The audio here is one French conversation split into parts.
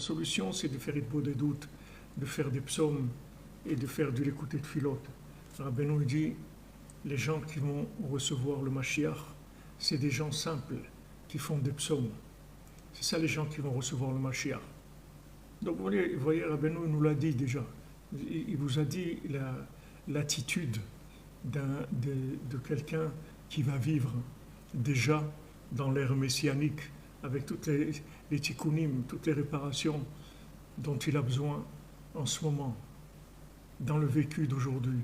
solution, c'est de faire Hitbo des doutes, de faire des psaumes et de faire de l'écouter de filote. Rabbeinu dit, les gens qui vont recevoir le Mashiach, c'est des gens simples qui font des psaumes. C'est ça les gens qui vont recevoir le Mashiach. Donc vous voyez Rabbeinu nous l'a dit déjà. Il vous a dit l'attitude de quelqu'un qui va vivre déjà dans l'ère messianique avec toutes les tikkunim, toutes les réparations dont il a besoin en ce moment, dans le vécu d'aujourd'hui.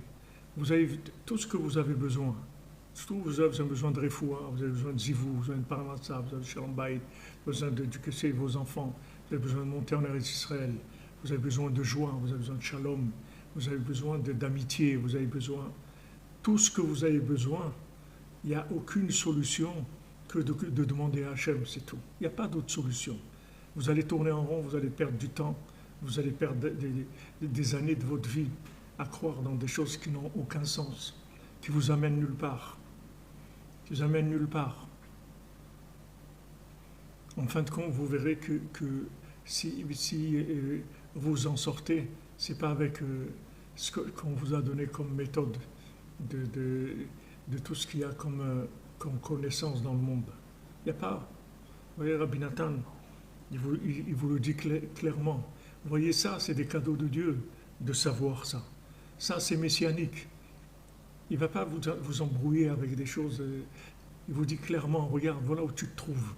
Vous avez tout ce que vous avez besoin. Surtout, vous avez besoin de refoua, vous avez besoin de zivou, vous avez besoin de parnassa, vous avez de shalom bayit, vous avez besoin d'éduquer vos enfants, vous avez besoin de monter en Eretz Israël, vous avez besoin de joie, vous avez besoin de shalom, vous avez besoin d'amitié, vous avez besoin... Tout ce que vous avez besoin, il n'y a aucune solution que de demander à Hachem, c'est tout. Il n'y a pas d'autre solution. Vous allez tourner en rond, vous allez perdre du temps, vous allez perdre des années de votre vie à croire dans des choses qui n'ont aucun sens, qui vous amènent nulle part. Qui vous amènent nulle part. En fin de compte, vous verrez que si vous en sortez, ce n'est pas avec ce qu'on vous a donné comme méthode de tout ce qu'il y a comme connaissance dans le monde. Il n'y a pas. Vous voyez, Rabbi Nathan, il vous le dit clairement. Vous voyez ça, c'est des cadeaux de Dieu de savoir ça. Ça, c'est messianique. Il ne va pas vous embrouiller avec des choses. Il vous dit clairement, regarde, voilà où tu te trouves.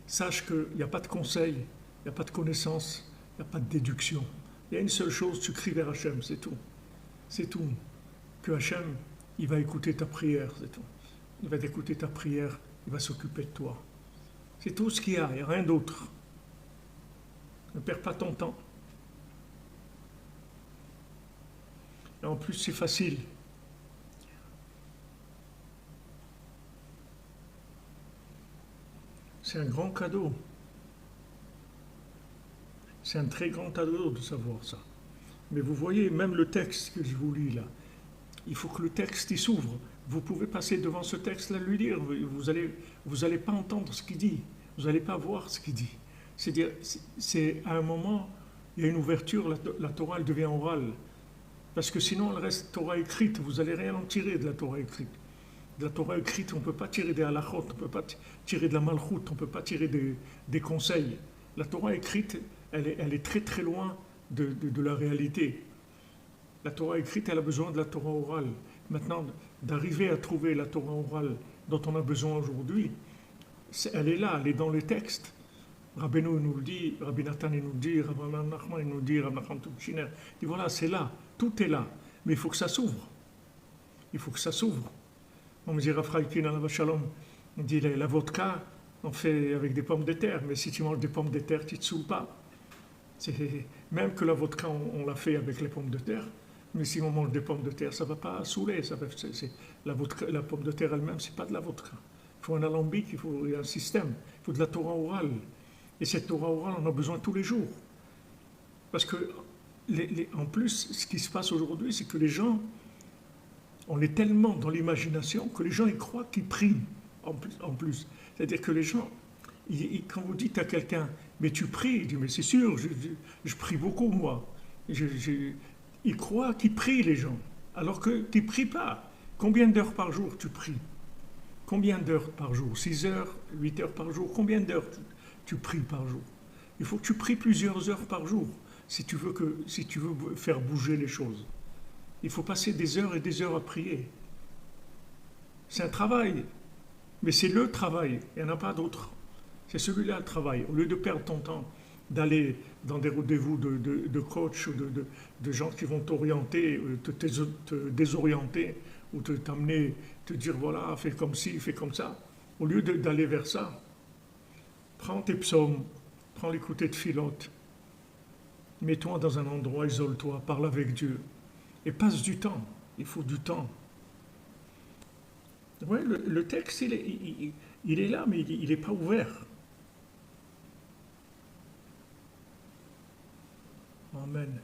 Sache qu'il n'y a pas de conseil, il n'y a pas de connaissance, il n'y a pas de déduction. Il y a une seule chose, tu cries vers Hachem, c'est tout. C'est tout. Que Hachem, il va écouter ta prière, c'est tout. Il va écouter ta prière, il va s'occuper de toi. C'est tout ce qu'il y a, il n'y a rien d'autre. Ne perds pas ton temps. Et en plus, c'est facile. C'est un grand cadeau. C'est un très grand cadeau de savoir ça. Mais vous voyez, même le texte que je vous lis là, il faut que le texte il s'ouvre. Vous pouvez passer devant ce texte-là et lui dire, vous allez pas entendre ce qu'il dit, vous n'allez pas voir ce qu'il dit. C'est-à-dire, c'est à un moment, il y a une ouverture, la Torah elle devient orale. Parce que sinon, elle reste Torah écrite, vous n'allez rien en tirer de la Torah écrite. De la Torah écrite, on ne peut pas tirer des halachot, on ne peut pas tirer de la malchoute, on ne peut pas tirer des conseils. La Torah écrite, elle est très très loin de la réalité. La Torah écrite, elle a besoin de la Torah orale. Maintenant, d'arriver à trouver la Torah orale dont on a besoin aujourd'hui, elle est là, elle est dans les textes. Rabbeinu nous le dit, Rabbi Nathan nous le dit, Rabbi Nachman nous le dit, Rabbi Nachman Toubchiner, il dit voilà, c'est là, tout est là, mais il faut que ça s'ouvre. Il faut que ça s'ouvre. On me dit, Raphaïkin Alav Shalom, il dit la vodka, on fait avec des pommes de terre, mais si tu manges des pommes de terre, tu ne te saoules pas. Même que la vodka, on l'a fait avec les pommes de terre, mais si on mange des pommes de terre, ça ne va pas saouler. La pomme de terre elle-même, ce n'est pas de la vodka. Il faut un alambic, il faut un système, il faut de la Torah orale. Et cette Torah orale, on a besoin tous les jours. Parce que, en plus, ce qui se passe aujourd'hui, c'est que les gens, on est tellement dans l'imagination que les gens ils croient qu'ils prient en plus. C'est-à-dire que les gens, quand vous dites à quelqu'un, mais tu pries, il dit, mais c'est sûr, je prie beaucoup moi. Ils croient qu'ils prient les gens, alors que tu ne pries pas. Combien d'heures par jour tu pries? Combien d'heures par jour? 6 heures, 8 heures par jour? Combien d'heures tu pries par jour? Il faut que tu pries plusieurs heures par jour si tu veux faire bouger les choses. Il faut passer des heures et des heures à prier. C'est un travail, mais c'est le travail, il n'y en a pas d'autre. C'est celui-là le travail. Au lieu de perdre ton temps, d'aller dans des rendez-vous de coach ou de gens qui vont t'orienter, te désorienter, ou t'amener, te dire voilà, fais comme ci, fais comme ça. Au lieu d'aller vers ça, prends tes psaumes, prends l'écouter de filote, mets-toi dans un endroit, isole-toi, parle avec Dieu, et passe du temps. Il faut du temps. Ouais, le texte, il est là, mais il n'est pas ouvert. Amen.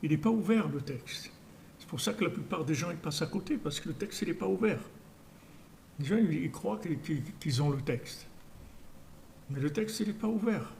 Il n'est pas ouvert, le texte. C'est pour ça que la plupart des gens ils passent à côté, parce que le texte, il n'est pas ouvert. Les gens, ils croient qu'ils ont le texte. Mais le texte, il n'est pas ouvert.